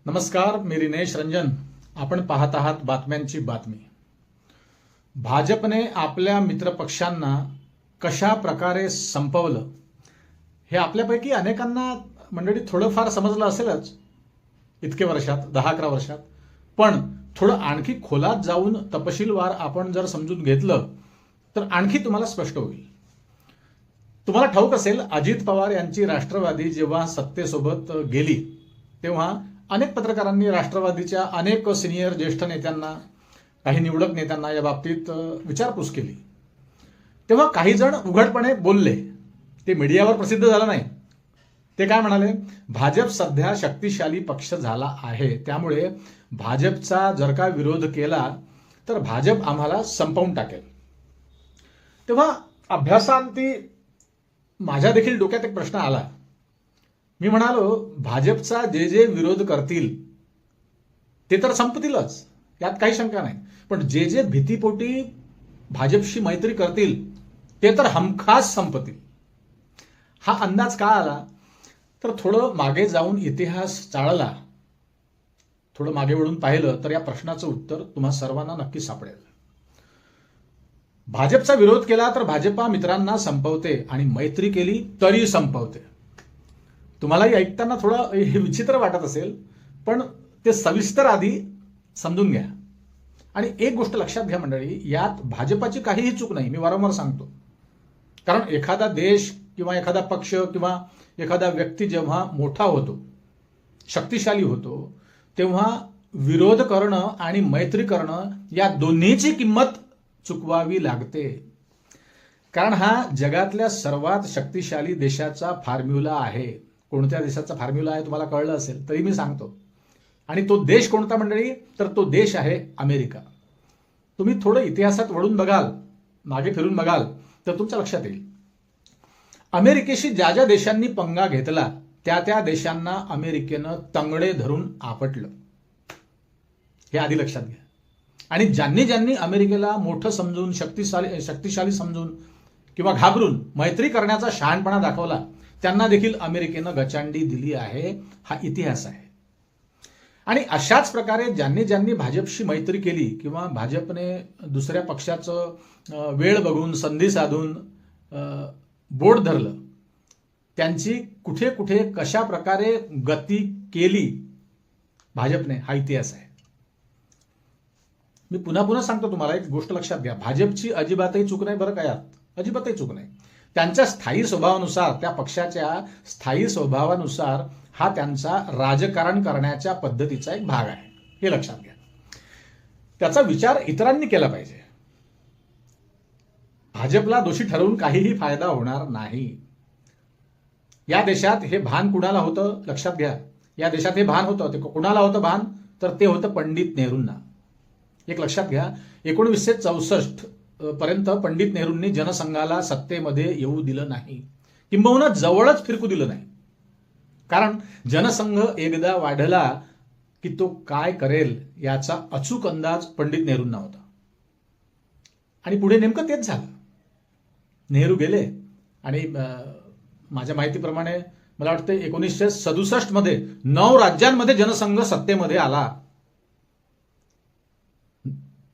नमस्कार, मी रिनेश रंजन. आपण पाहत आहात बातम्यांची बातमी. भाजपने आपल्या मित्रपक्षांना कशा प्रकारे संपवलं हे आपल्यापैकी अनेकांना मंडळी थोडंफार समजलं असेलच इतके वर्षात, 10-11 वर्षात. पण थोडं आणखी खोलात जाऊन तपशीलवार आपण जर समजून घेतलं तर आणखी तुम्हाला स्पष्ट होईल. तुम्हाला ठाऊक असेल, अजित पवार यांची राष्ट्रवादी जेव्हा सत्तेसोबत गेली तेव्हा अनेक पत्रकारांनी राष्ट्रवादीच्या अनेक सिनियर ज्येष्ठ नेत्यांना, काही निवडक नेत्यांना या बाबतीत विचारपूस केली. तेव्हा काही जण उघडपणे बोलले. ते मीडियावर प्रसिद्ध झालं नाही. ते काय म्हणाले? भाजप सध्या शक्तिशाली पक्ष झाला आहे, त्यामुळे भाजपचा जर का विरोध केला तर भाजप आम्हाला संपवून टाकेल. तेव्हा अभ्यासांती माझ्या देखील डोक्यात एक प्रश्न आला. मी म्हणालो, भाजपचा जे जे विरोध करतील ते तर संपतीलच, यात काही शंका नाही. पण जे जे भीतीपोटी भाजपशी मैत्री करतील ते तर हमखास संपतील. हा अंदाज का आला? तर थोडं मागे जाऊन इतिहास चाळला, थोडं मागे वळून पाहिलं तर या प्रश्नाचं उत्तर तुम्हा सर्वांना नक्की सापडेल. भाजपचा विरोध केला तर भाजपा मित्रांना संपवते आणि मैत्री केली तरी संपवते. तुम्हालाही ऐकताना थोडं हे विचित्र वाटत असेल, पण ते सविस्तर आधी समजून घ्या. आणि एक गोष्ट लक्षात घ्या मंडळी, यात भाजपाची काहीही चूक नाही. मी वारंवार सांगतो, कारण एखादा देश किंवा एखादा पक्ष किंवा एखादा व्यक्ती जेव्हा मोठा होतो, शक्तिशाली होतो, तेव्हा विरोध करणं आणि मैत्री करणं या दोन्हीची किंमत चुकवावी लागते. कारण हा जगातल्या सर्वात शक्तिशाली देशाचा फॉर्म्युला आहे. कोणत्या देशाचा फॉर्म्युला आहे तुम्हाला कळलं असेल तरी मी सांगतो. आणि तो देश कोणता मंडळी? तर तो देश आहे अमेरिका. तुम्ही थोडं इतिहासात वळून बघाल, मागे फिरून बघाल तर तुमच्या लक्षात येईल. अमेरिकेशी ज्या ज्या देशांनी पंगा घेतला त्या त्या देशांना अमेरिकेनं तंगडे धरून आपटलं. हे आधी लक्षात घ्या. आणि ज्यांनी ज्यांनी अमेरिकेला मोठं समजून, शक्तिशाली समजून किंवा घाबरून मैत्री करण्याचा शहाणपणा दाखवला, त्यांना देखील अमेरिकेनं गचांडी दिली आहे. हा इतिहास आहे. आणि अशाच प्रकारे ज्यांनी ज्यांनी भाजपशी मैत्री केली किंवा भाजपने दुसऱ्या पक्षाचं वेळ बघून, संधी साधून बोट धरलं, त्यांची कुठे कुठे कशा प्रकारे गती केली भाजपने, हा इतिहास आहे. मी पुन्हा पुन्हा सांगतो तुम्हाला, एक गोष्ट लक्षात घ्या. भाजपची अजिबातही चूक नाही बरं का यात, अजिबातही चूक नाही. त्यांच्या स्थायी स्वभावानुसार, त्या पक्षाच्या स्थायी स्वभावानुसार हा त्यांचा राजकारण करण्याच्या पद्धतीचा एक भाग आहे. हे लक्षात घ्या. त्याचा विचार इतरांनी केला पाहिजे. भाजपला दोषी ठरवून काहीही फायदा होणार नाही. या देशात हे भान कुणाला होतं लक्षात घ्या. या देशात हे भान होतं. ते कुणाला होतं भान? तर ते होतं पंडित नेहरूंना. एक लक्षात घ्या, 1964 पर्यंत पंडित नेहरूंनी जनसंघाला सत्तेमध्ये येऊ दिलं नाही, किंबहुना जवळच फिरकू दिलं नाही. कारण जनसंघ एकदा वाढला की तो काय करेल याचा अचूक अंदाज पंडित नेहरूंना होता. आणि पुढे नेमकं तेच झालं. नेहरू गेले आणि माझ्या माहितीप्रमाणे मला वाटतं 1967 मध्ये 9 राज्यांमध्ये जनसंघ सत्तेमध्ये आला.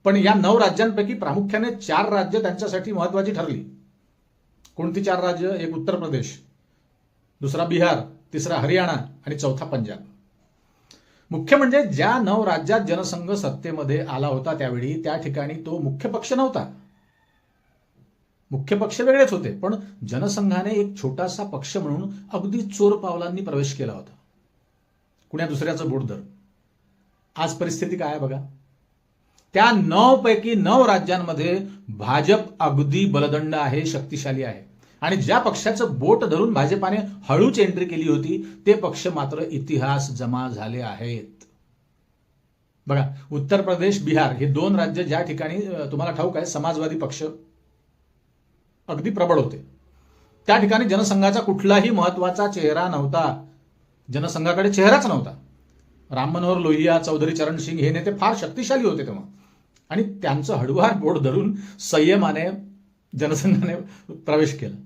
पण या 9 राज्यांपैकी प्रामुख्याने 4 राज्य त्यांच्यासाठी महत्वाची ठरली. कोणती 4 राज्य? एक उत्तर प्रदेश, दुसरा बिहार, तिसरा हरियाणा आणि चौथा पंजाब. मुख्य म्हणजे ज्या 9 राज्यात जनसंघ सत्तेमध्ये आला होता त्यावेळी त्या ठिकाणी तो मुख्य पक्ष नव्हता. मुख्य पक्ष वेगळेच होते, पण जनसंघाने एक छोटासा पक्ष म्हणून अगदी चोर पावलांनी प्रवेश केला होता. कुण्या दुसऱ्याचं बोट धर. आज परिस्थिती काय आहे बघा. त्या 9 पैकी 9 राज्यांमध्ये भाजप अगदी बलदंड आहे, शक्तिशाली आहे. आणि ज्या पक्षाचं बोट धरून भाजपाने हळूच एंट्री केली होती ते पक्ष मात्र इतिहास जमा झाले आहेत. बघा, उत्तर प्रदेश, बिहार हे 2 राज्य ज्या ठिकाणी तुम्हाला ठाऊक आहे समाजवादी पक्ष अगदी प्रबळ होते, त्या ठिकाणी जनसंघाचा कुठलाही महत्वाचा चेहरा नव्हता. जनसंघाकडे चेहराच नव्हता. राम मनोहर लोहिया, चौधरी चरण सिंग हे नेते फार शक्तिशाली होते तेव्हा, आणि त्यांचं हळूवार बोट धरून संयमाने जनसंघाने प्रवेश केला.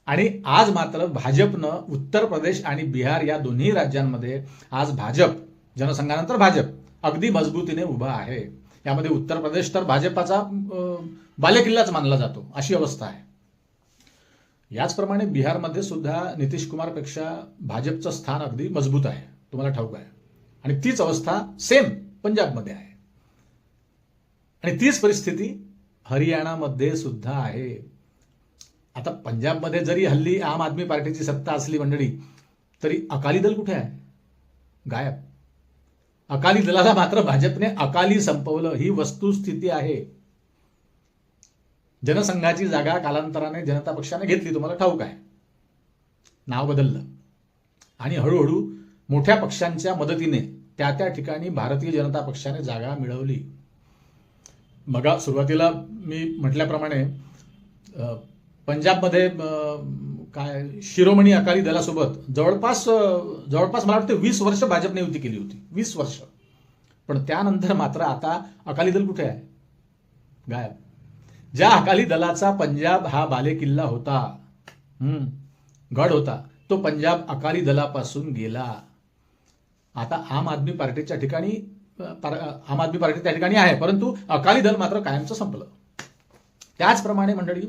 आणि आज मात्र भाजपनं उत्तर प्रदेश आणि बिहार या दोन्ही राज्यांमध्ये आज भाजप जनसंघानंतर भाजप अगदी मजबूतीने उभा आहे. यामध्ये उत्तर प्रदेश तर भाजपाचा बालेकिल्लाच मानला जातो, अशी अवस्था आहे. याचप्रमाणे बिहारमध्ये सुद्धा नितीश कुमारपेक्षा भाजपचं स्थान अगदी मजबूत आहे, तुम्हाला ठाऊक आहे. आणि तीच अवस्था सेम पंजाबमध्ये आहे. आणि तीच परिस्थिती हरियाणामध्ये सुद्धा आहे. आता पंजाबमध्ये जरी हल्ली आम आदमी पार्टीची सत्ता असली मंडळी, तरी अकाली दल कुठे आहे? गायब. अकाली दलाला मात्र भाजपने अकाली संपवलं, ही वस्तुस्थिती आहे. जनसंघाची जागा कालांतराने जनता पक्षाने घेतली, तुम्हाला ठाऊक आहे. नाव बदललं आणि हळूहळू मोठ्या पक्षांच्या मदतीने त्या त्या ठिकाणी भारतीय जनता पक्षाने जागा मिळवली. बघा, सुरुवातीला मी म्हटल्याप्रमाणे पंजाबमध्ये काय शिरोमणी अकाली दलासोबत जवळपास मला वाटतं 20 वर्ष भाजपने युती केली होती, 20 वर्ष. पण त्यानंतर मात्र आता अकाली दल कुठे आहे? गायब. ज्या अकाली दलाचा पंजाब हा बालेकिल्ला होता, गड होता, तो पंजाब अकाली दलापासून गेला. आता आम आदमी पार्टी त्या ठिकाणी आहे, परंतु अकाली दल मात्र कायमचं संपलं. त्याचप्रमाणे मंडळी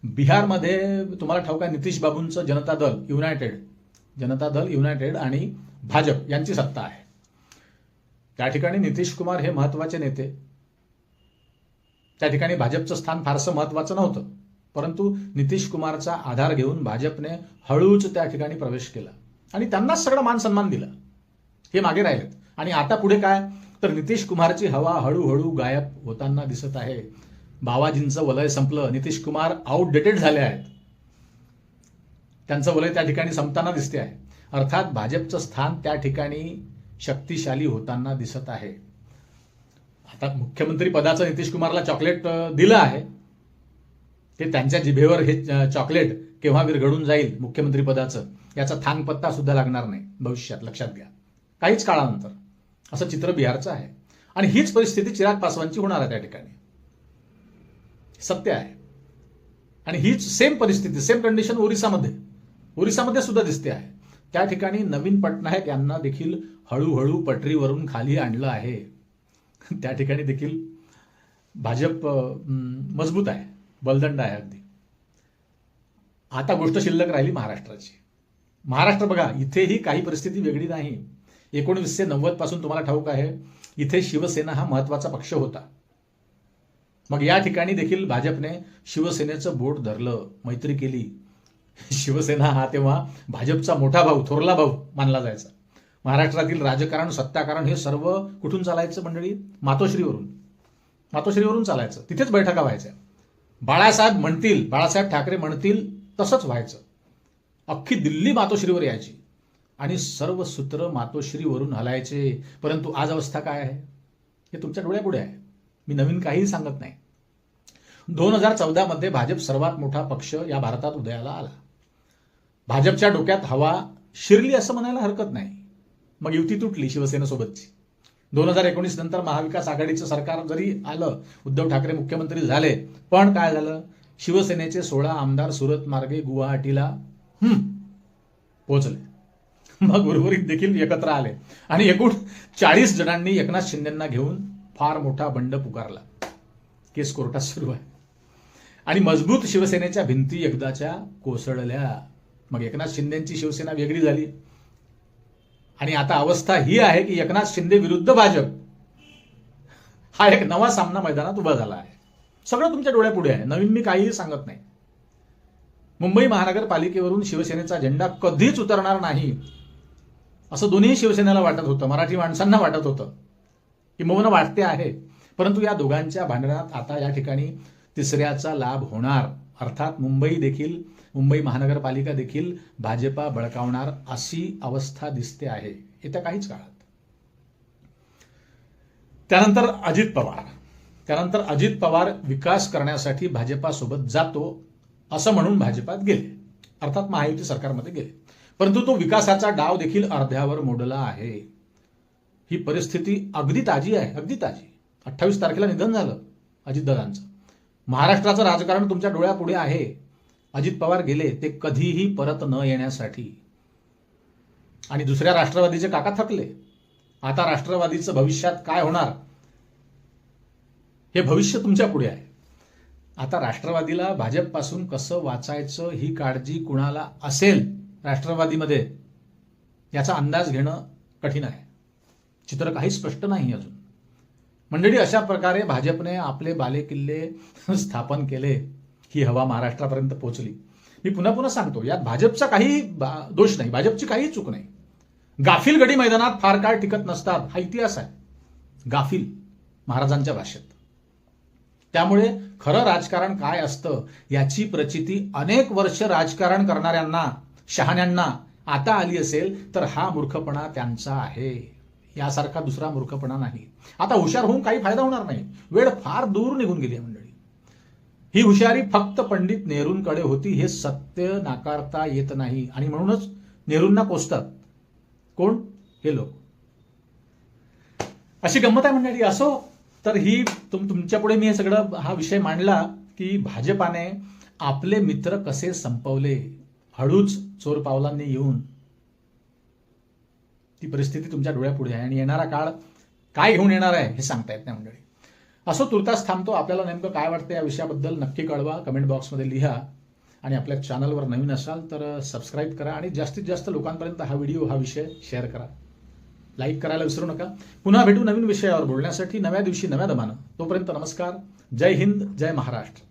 बिहारमध्ये तुम्हाला ठाऊक आहे, नितीश बाबूंचं जनता दल युनायटेड आणि भाजप यांची सत्ता आहे. त्या ठिकाणी नितीश कुमार हे महत्वाचे नेते. त्या ठिकाणी भाजपचं स्थान फारसं महत्वाचं नव्हतं, परंतु नितीश कुमारचा आधार घेऊन भाजपने हळूच त्या ठिकाणी प्रवेश केला आणि त्यांनाच सगळं मान सन्मान दिला. हे मागे राहिलेत. आणि आता पुढे काय, तर नितीश कुमारची हवा हळूहळू गायब होताना दिसत आहे. बावाजींचं वलय संपलं, नितीश कुमार आउटडेटेड झाले आहेत, त्यांचं वलय त्या ठिकाणी संपताना दिसते आहे. अर्थात भाजपचं स्थान त्या ठिकाणी शक्तिशाली होताना दिसत आहे. आता मुख्यमंत्री पदाचं नितीश कुमारला चॉकलेट दिलं आहे, ते त्यांच्या जिभेवर हे चॉकलेट केव्हा विरघळून जाईल मुख्यमंत्री पदाचं याचा थांगपत्ता सुद्धा लागणार नाही भविष्यात, लक्षात घ्या. काहीच काळानंतर असं चित्र बिहारचं आहे. आणि हीच परिस्थिती चिराग पासवानची होणार आहे त्या ठिकाणी, सत्य आहे. आणि हीच सेम परिस्थिती, सेम कंडिशन ओरिसामध्ये सुद्धा दिसते आहे. त्या ठिकाणी नवीन पटनायक यांना देखील हळूहळू पटरीवरून खाली आणलं आहे. त्या ठिकाणी देखील भाजप मजबूत आहे, बलदंड आहे अगदी. आता गोष्ट शिल्लक राहिली महाराष्ट्राची. महाराष्ट्र बघा, इथेही काही परिस्थिती वेगळी नाही. 1990 पासून तुम्हाला ठाऊक आहे, इथे शिवसेना हा महत्वाचा पक्ष होता. मग या ठिकाणी देखील भाजपने शिवसेनेचं बोट धरलं, मैत्री केली. शिवसेना हा तेव्हा भाजपचा मोठा भाऊ, थोरला भाऊ मानला जायचा. महाराष्ट्रातील राजकारण, सत्ताकारण हे सर्व कुठून चालायचं मंडळी? मातोश्रीवरून चालायचं. तिथेच बैठका व्हायच्या. बाळासाहेब ठाकरे म्हणतील तसंच व्हायचं. अख्खी दिल्ली मातोश्रीवर यायची आणि सर्व सूत्र मातोश्रीवरून हलायचे. परंतु आज अवस्था काय आहे हे तुमच्या डोळ्यापुढे आहे. मी नवीन काहीही सांगत नाही. 2014 मध्ये भाजप सर्वात मोठा पक्ष या भारतात उदयाला आला. भाजपच्या डोक्यात हवा शिरली असं म्हणायला हरकत नाही. मग युती तुटली शिवसेनेसोबतची. 2019 नंतर महाविकास आघाडीचं सरकार जरी आलं, उद्धव ठाकरे मुख्यमंत्री झाले, पण काय झालं? शिवसेनेचे 16 आमदार सुरत मार्गे गुवाहाटीला पोहोचले. मग उर्वरित देखील एकत्र आले आणि एकूण 40 जणांनी एकनाथ शिंदेंना घेऊन फार मोठा बंड पुकारला. केस कोर्टात सुरू आहे आणि मजबूत शिवसेनेच्या भिंती एकदाच्या कोसळल्या. मग एकनाथ शिंदेंची शिवसेना वेगळी झाली आणि आता अवस्था ही आहे की एकनाथ शिंदे विरुद्ध भाजप हा एक नवा सामना मैदानात उभा झाला आहे. सगळं तुमच्या डोळ्यापुढे आहे. नवीन मी काहीही सांगत नाही. मुंबई महानगरपालिकेवरून शिवसेनेचा झेंडा कधीच उतरणार नाही असं दोन्ही शिवसेनेला वाटत होतं, मराठी माणसांना वाटत होतं, किंबहुना वाटते आहे. परंतु या दोघांच्या भांडणात आता या ठिकाणी तिसऱ्याचा लाभ होणार. अर्थात मुंबई महानगरपालिका देखील भाजपा बळकावणार अशी अवस्था दिसते आहे येत्या काहीच काळात. त्यानंतर अजित पवार विकास करण्यासाठी भाजपासोबत जातो असं म्हणून भाजपात गेले, अर्थात महायुती सरकारमध्ये गेले. परंतु तो विकासाचा डाव देखील अर्ध्यावर मोडला आहे. ही परिस्थिती अगदी ताजी आहे, अगदी ताजी. 28 तारखेला निधन झालं अजितदादांचं. महाराष्ट्राचं राजकारण तुमच्या डोळ्यापुढे आहे. अजित पवार गेले ते कधीही परत न येण्यासाठी. आणि दुसऱ्या राष्ट्रवादीचे काका थकले. आता राष्ट्रवादीचं भविष्यात काय होणार हे भविष्य तुमच्या पुढे आहे. आता राष्ट्रवादीला भाजपपासून कसं वाचायचं ही काळजी कुणाला असेल राष्ट्रवादीमध्ये, याचा अंदाज घेणं कठीण आहे. चित्र काही स्पष्ट नाही अजून. मंडळी, अशा प्रकारे भाजपने आपले बालेकिल्ले स्थापन केले. ही हवा महाराष्ट्रापर्यंत पोहोचली. मी पुन्हा पुन्हा सांगतो, यात भाजपचा काही दोष नाही, भाजपची काही चूक नाही. गाफील गडी मैदानात फार काळ टिकत नसतात, हा इतिहास आहे. गाफील महाराजांच्या भाषेत. त्यामुळे खरं राजकारण काय असतं याची प्रचिती अनेक वर्ष राजकारण करणाऱ्यांना, शहाण्यांना आता आली असेल तर हा मूर्खपणा त्यांचा आहे. यासारखा दुसरा मूर्खपणा नाही. आता हुशार होऊन काही फायदा होणार नाही. वेळ फार दूर निघून गेली आहे मंडळी. ही हुशारी फक्त पंडित नेहरूंकडे होती, हे सत्य नाकारता येत नाही. आणि म्हणूनच नेहरूंना कोसतात कोण? हे लोक. अशी गंमत आहे मंडळी. असो, तर ही तुमच्या पुढे मी हे सगळं हा विषय मांडला की भाजपाने आपले मित्र कसे संपवले. हळूच चोर पावलांनी येऊन ती परिस्थिती तुमच्या डोळ्यापुढे आहे. आणि येणारा काळ काय घेऊन येणार आहे हे सांगता येत नाही मंडळी. असो, तुर्तास थांबतो. आपल्याला नेमकं काय वाटतं या विषयाबद्दल नक्की कळवा, कमेंट बॉक्समध्ये लिहा. आणि आपल्या चॅनलवर नवीन असाल तर सबस्क्राईब करा आणि जास्तीत जास्त लोकांपर्यंत हा व्हिडिओ, हा विषय शेअर करा. लाईक करायला विसरू नका. पुन्हा भेटू नवीन विषयावर बोलण्यासाठी नव्या दिवशी नव्या दमानं. तोपर्यंत नमस्कार. जय हिंद, जय महाराष्ट्र.